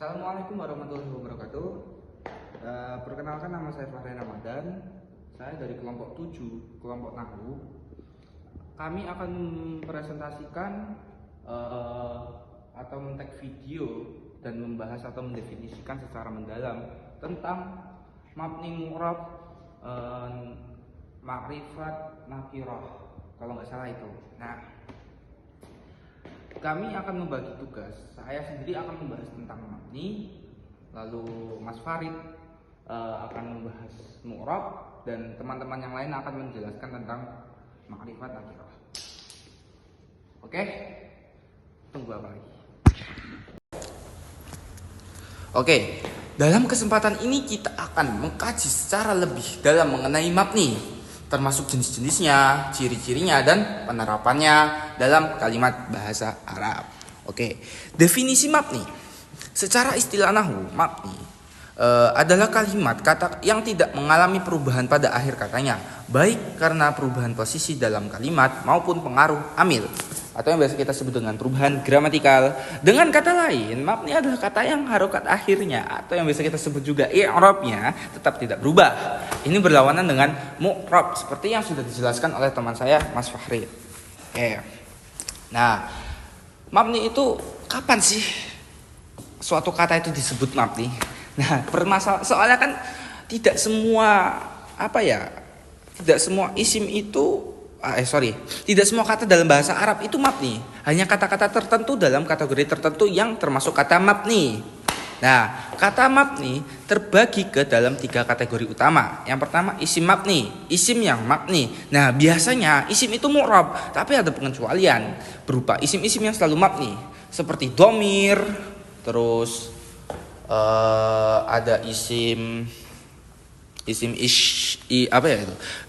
Assalamualaikum warahmatullahi wabarakatuh. Perkenalkan, nama saya Fahri Ramadan. Saya dari kelompok 7, kelompok Nahu. Kami akan mempresentasikan atau men-tag video dan membahas atau mendefinisikan secara mendalam tentang mabni mu'rab, makrifat, nakirah, kalau nggak salah itu. Nah, kami akan membagi tugas. Saya sendiri akan membahas tentang mabni, lalu Mas Farid akan membahas mu'rab, dan teman-teman yang lain akan menjelaskan tentang makrifat nakirah. Oke? Tunggu apa lagi? Oke, dalam kesempatan ini kita akan mengkaji secara lebih dalam mengenai mabni, termasuk jenis-jenisnya, ciri-cirinya, dan penerapannya dalam kalimat bahasa Arab. Oke, definisi mabni. Secara istilah nahwu, mabni adalah kalimat kata yang tidak mengalami perubahan pada akhir katanya, baik karena perubahan posisi dalam kalimat maupun pengaruh amil, atau yang biasa kita sebut dengan perubahan gramatikal. Dengan kata lain, mabni adalah kata yang harokat akhirnya atau yang biasa kita sebut juga i'rabnya tetap tidak berubah. Ini berlawanan dengan mu'rab seperti yang sudah dijelaskan oleh teman saya, Mas Fahri. Oke. Nah, mabni itu kapan sih suatu kata itu disebut mabni? Nah, soalnya kan tidak semua tidak semua isim itu tidak semua kata dalam bahasa Arab itu mabni. Hanya kata-kata tertentu dalam kategori tertentu yang termasuk kata mabni. Nah, kata mabni terbagi ke dalam 3 kategori utama. Yang pertama, isim mabni, isim yang mabni. Nah, biasanya isim itu mu'rab, tapi ada pengecualian berupa isim-isim yang selalu mabni, seperti domir, terus ada isim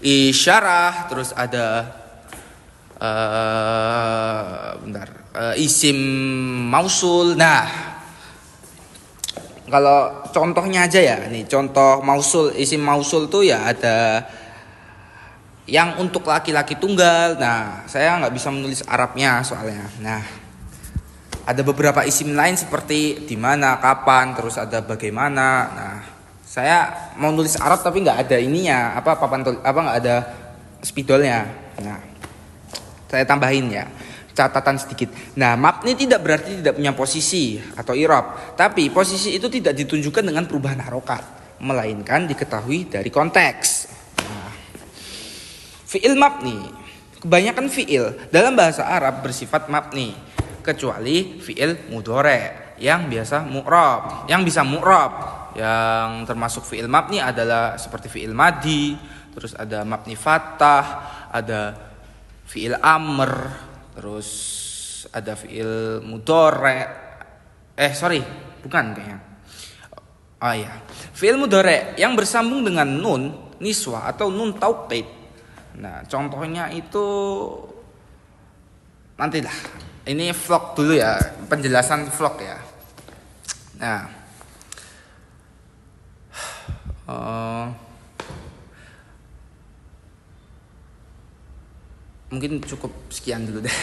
isyarah, terus ada isim mausul. Nah, kalau contohnya aja ya, nih contoh mausul, isim mausul tuh ya ada yang untuk laki-laki tunggal. Nah, saya nggak bisa menulis Arabnya soalnya. Nah, ada beberapa isim lain seperti di mana, kapan, terus ada bagaimana. Nah, saya mau nulis Arab tapi nggak ada ininya, nggak ada spidolnya. Nah, saya tambahin ya, catatan sedikit. Nah, mabni tidak berarti tidak punya posisi atau i'rab, tapi posisi itu tidak ditunjukkan dengan perubahan harokat, melainkan diketahui dari konteks. Nah, fi'il mabni, kebanyakan fi'il dalam bahasa Arab bersifat mabni, kecuali fi'il mudhore yang biasa mu'rab, yang bisa mu'rab. Yang termasuk fi'il mabni adalah seperti fi'il madi, terus ada mabni fathah, ada fi'il amr, terus ada fi'il mudhore. Bukan kayaknya. Oh iya, fi'il mudhore yang bersambung dengan nun niswa atau nun taukid. Nah, contohnya itu nantilah. Ini vlog dulu ya, penjelasan vlog ya. Nah, mungkin cukup sekian dulu deh.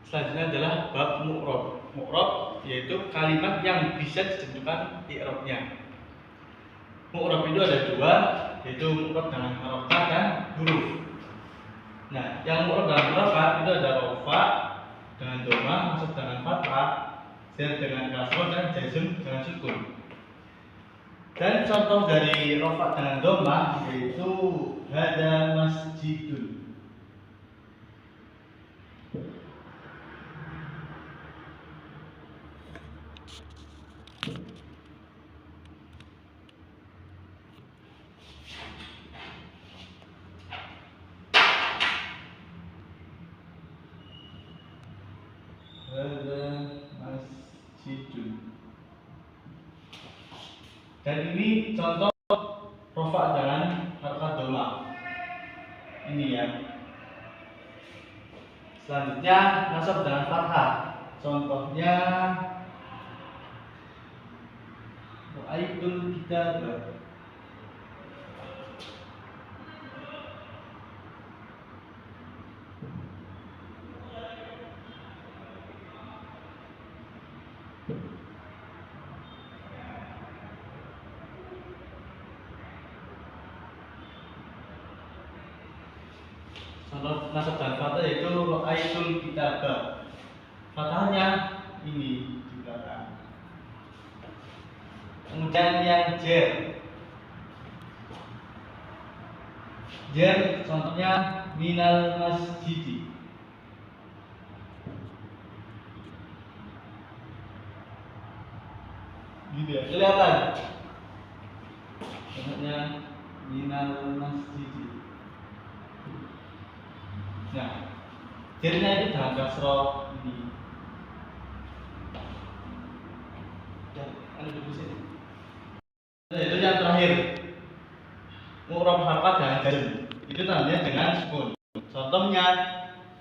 Selanjutnya adalah bab mu'rab. Mu'rab yaitu kalimat yang bisa ditentukan i'rabnya. Mu'rab itu ada 2, yaitu mu'rab dengan harokat dan huruf. Nah, yang mu'rab dengan harokat itu ada rafa dengan dhamma, nasab dengan fathah, jar dengan kasrah, dan jazm dengan sukun. Dan contoh dari rafa dengan dhamma yaitu hada masjidun. Hada masjidun. Dan ini contoh rafa dengan harokat dhamma. Ini ya. Selanjutnya nasab dengan fathah. Contohnya Ra'aitul kitab. nasab dan fathah yaitu ra'aitul kitabah. Fathahnya ini di belakang. Kemudian yang jer. Jer contohnya minal masjidi. Gitu ya, kelihatan. Contohnya minal masjidi. Nah, jernya itu dengan kasroh ini. Dan dulu sini. Nah, itu yang terakhir. Mu'rab harkat dengan jazm. Itu tandanya dengan sukun. Contohnya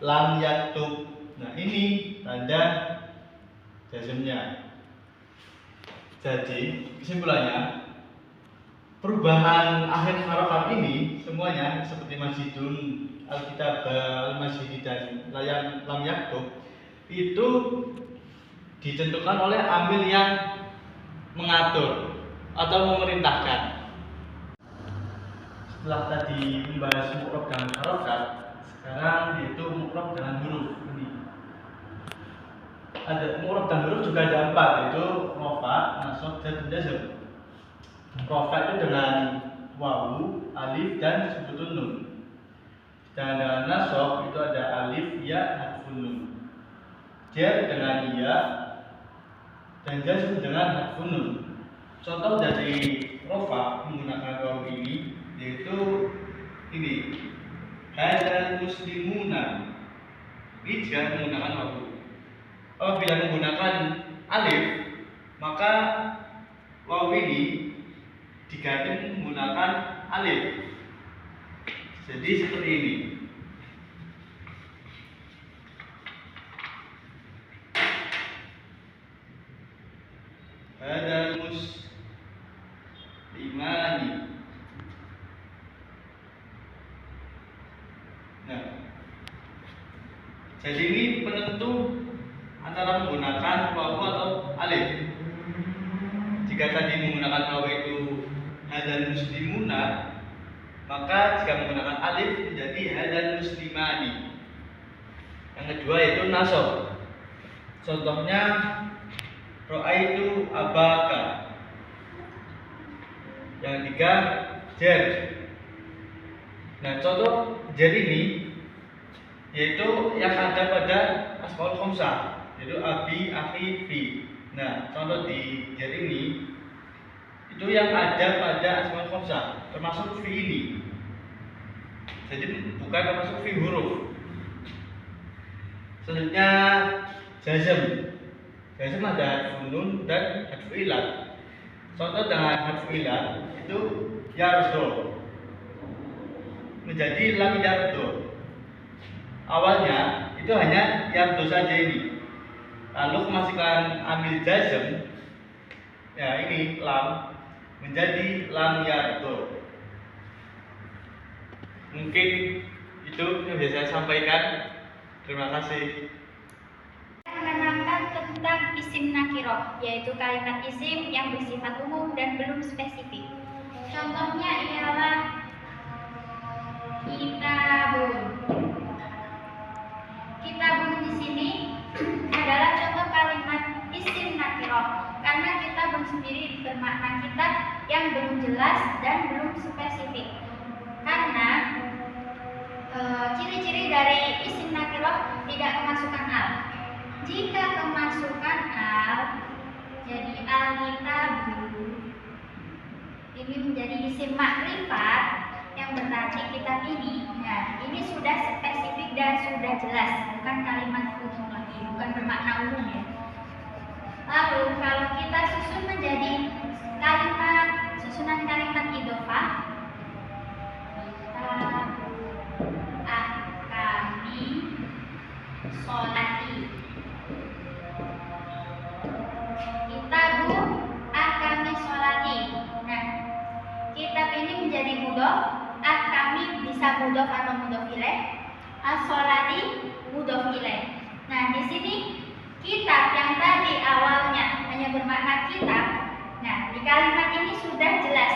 lam yaktub. Nah, ini tanda jazmnya. Jadi, kesimpulannya perubahan akhir harokat ini semuanya seperti masjidun, alkitabah, al-masjidi dan lam yaktub itu ditentukan oleh amil yang mengatur atau memerintahkan. Setelah tadi membahas mu'rab dengan harokat, sekarang yaitu mu'rab dengan huruf ini. Ada mu'rab dan huruf juga ada 4, yaitu rofa, nasab, dan jazm. Rofa itu dengan wawu, alif, dan sebutun nun. Dan dengan nasab itu ada alif, ya, harfun nun. Jar dengan ya, dan jazm dengan harfun nun. Contoh dari rofa menggunakan wawu ini yaitu ini hadzal muslimuna. Ini jika menggunakan wawu. Bila menggunakan alif, maka wawu ini diganti menggunakan alif. Jadi seperti ini. Hadzal muslimani. Nah, jadi ini penentu antara menggunakan wawu atau alif. Jika tadi menggunakan wawu itu hadzal muslimuna, maka jika menggunakan alif menjadi hadzal muslimani. Yang kedua yaitu nasab. Contohnya ra'aitu abaka. Yang ketiga jar. Nah, contoh jar ini yaitu yang ada pada asmaul khamsah, yaitu abi, akhi, fi. Nah, contoh di jar ini itu yang ada pada asmaul khamsah, termasuk fi ini. Jadi bukan termasuk fi huruf. Selanjutnya jazm. Jazm ada harfun nun dan harfu ilat. Contoh dengan harfu ilat itu yardo menjadi lam yardo. Awalnya itu hanya yardo saja ini. Lalu memasukkan amil jazm, ya ini lam menjadi lam yardo. Mungkin itu yang bisa saya sampaikan. Terima kasih. Menerangkan tentang isim nakiroh, yaitu kalimat isim yang bersifat umum dan belum spesifik. Contohnya ialah kitabun. Kitabun di sini adalah contoh kalimat isim nakiroh, karena kitabun sendiri bermakna kitab yang belum jelas dan belum spesifik. Karena ciri-ciri dari isim nakiroh tidak memasukkan al. Jika kemasukan al, jadi al-kitabu ini menjadi isim makrifat yang berarti kitab ini. Nah, ini sudah spesifik dan sudah jelas, bukan kalimat umum lagi, bukan bermakna umum ya. Lalu kalau kita susun menjadi kalimat, susunan kalimat idhofah, kami sholati. Kitabu kami sholati. Nah, kitab ini menjadi mudhof, kami bisa mudhof atau mudhof ilaih, sholati mudhof ilaih. Nah, di sini kitab yang tadi awalnya hanya bermakna kitab, nah di kalimat ini sudah jelas.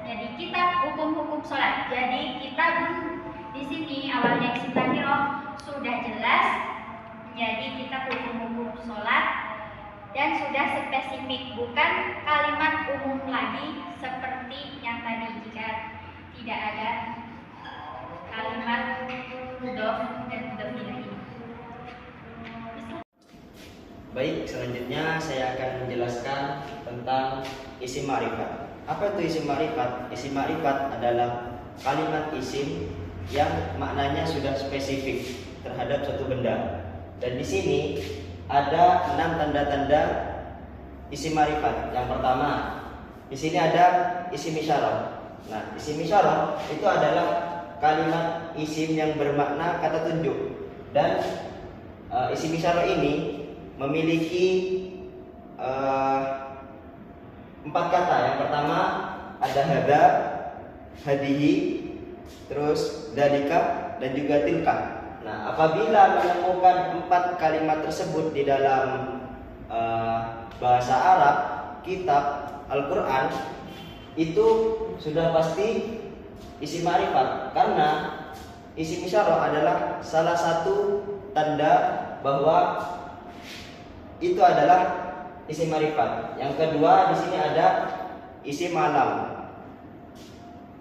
Jadi kitab hukum-hukum sholat. Jadi kitab Di sini awalnya isim nakirah sudah jelas, jadi kita hukum-hukum sholat dan sudah spesifik, bukan kalimat umum lagi seperti yang tadi jika tidak ada kalimat mudhof dan mudhof ilaih. Baik, selanjutnya saya akan menjelaskan tentang isim ma'rifat. Apa itu isim ma'rifat? Isim ma'rifat adalah kalimat isim yang maknanya sudah spesifik terhadap suatu benda. Dan di sini ada 6 tanda-tanda isim ma'rifat. Yang pertama, di sini ada isim isyarah. Nah, isim isyarah itu adalah kalimat isim yang bermakna kata tunjuk. Dan isim isyarah ini memiliki 4 kata. Yang pertama ada hada, hadihi, terus dalika, dan juga tilka. Nah, apabila menemukan 4 kalimat tersebut di dalam bahasa Arab, kitab Al-Quran, itu sudah pasti isim ma'rifat, karena isim isyarah adalah salah satu tanda bahwa itu adalah isim ma'rifat. Yang kedua, di sini ada isim alam.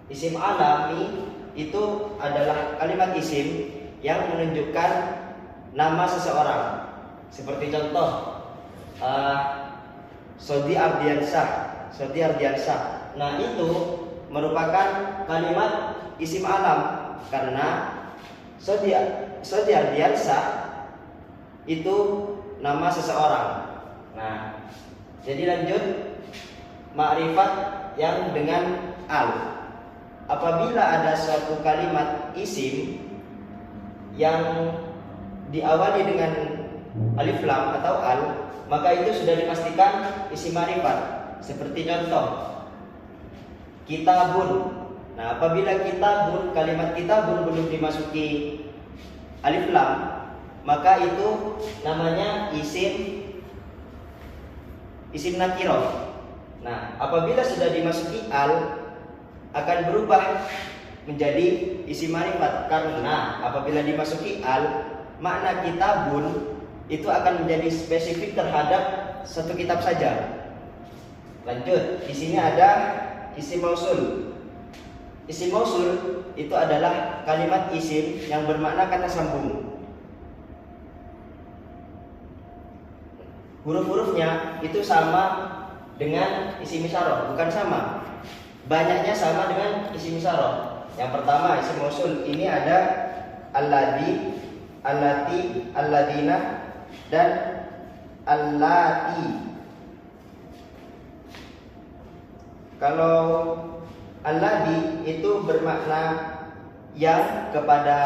Isim alami itu adalah kalimat isim yang menunjukkan nama seseorang. Seperti contoh, Sodi Ardiansyah. Nah, itu merupakan kalimat isim alam karena Sodi Ardiansyah itu nama seseorang. Nah, jadi lanjut, ma'rifat yang dengan al. Apabila ada suatu kalimat isim yang diawali dengan alif lam atau al, maka itu sudah dipastikan isim ma'rifat. Seperti contoh, kitabun. Nah, apabila kitabun, kalimat kitabun belum dimasuki alif lam, maka itu namanya isim nakirah. Nah, apabila sudah dimasuki al, akan berubah menjadi isim ma'rifat, karena apabila dimasuki al, makna kitabun itu akan menjadi spesifik terhadap satu kitab saja. Lanjut, di sini ada isim mausul. Isim mausul itu adalah kalimat isim yang bermakna kata sambung. Huruf-hurufnya itu sama dengan isim isyarah, bukan sama. Banyaknya sama dengan isim isyarah. Yang pertama, isim mausul ini ada alladhi, allati, alladina, dan allati. Kalau alladhi itu bermakna yang kepada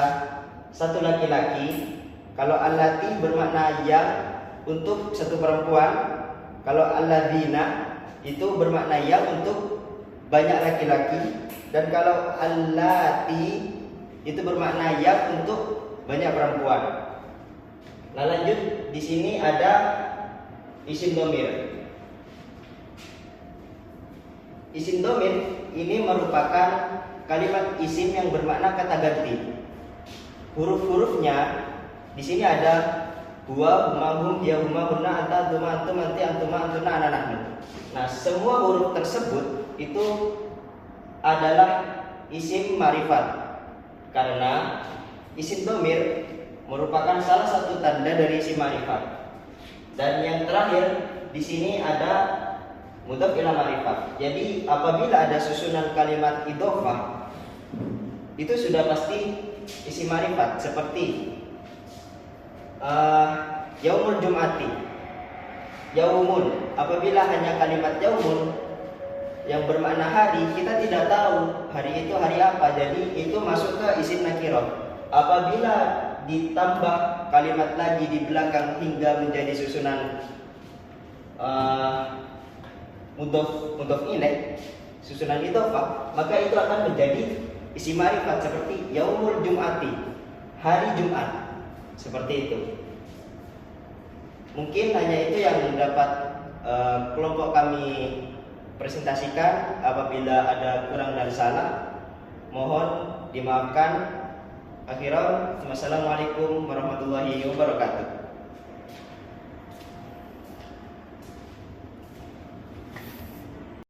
satu laki-laki. Kalau allati bermakna yang untuk satu perempuan. Kalau alladina itu bermakna yang untuk banyak laki-laki, dan kalau allati itu bermakna yang untuk banyak perempuan. Nah, lanjut, di sini ada isim dhamir. Isim dhamir ini merupakan kalimat isim yang bermakna kata ganti. Huruf-hurufnya di sini ada huwa, huma, hum, dia, huma, hunna, anta, antuma, antum, anti, antuma, antuna, ana, nahnu. Nah, semua huruf tersebut itu adalah isim ma'rifat, karena isim dhamir merupakan salah satu tanda dari isim ma'rifat. Dan yang terakhir di sini ada mudhof ila ma'rifat. Jadi apabila ada susunan kalimat idhofah, itu sudah pasti isim ma'rifat. Seperti yaumul jum'ati, yaumun. Apabila hanya kalimat yaumun yang bermakna hari, kita tidak tahu hari itu hari apa, jadi itu masuk ke isim nakirah. Apabila ditambah kalimat lagi di belakang hingga menjadi susunan mudhof ilaih, susunan idhofah, maka itu akan menjadi isim ma'rifat. Seperti yaumul jum'ati, hari Jumat, seperti itu. Mungkin hanya itu yang dapat kelompok kami presentasikan. Apabila ada kurang dan salah, mohon dimaafkan. Akhiran, wassalamualaikum warahmatullahi wabarakatuh.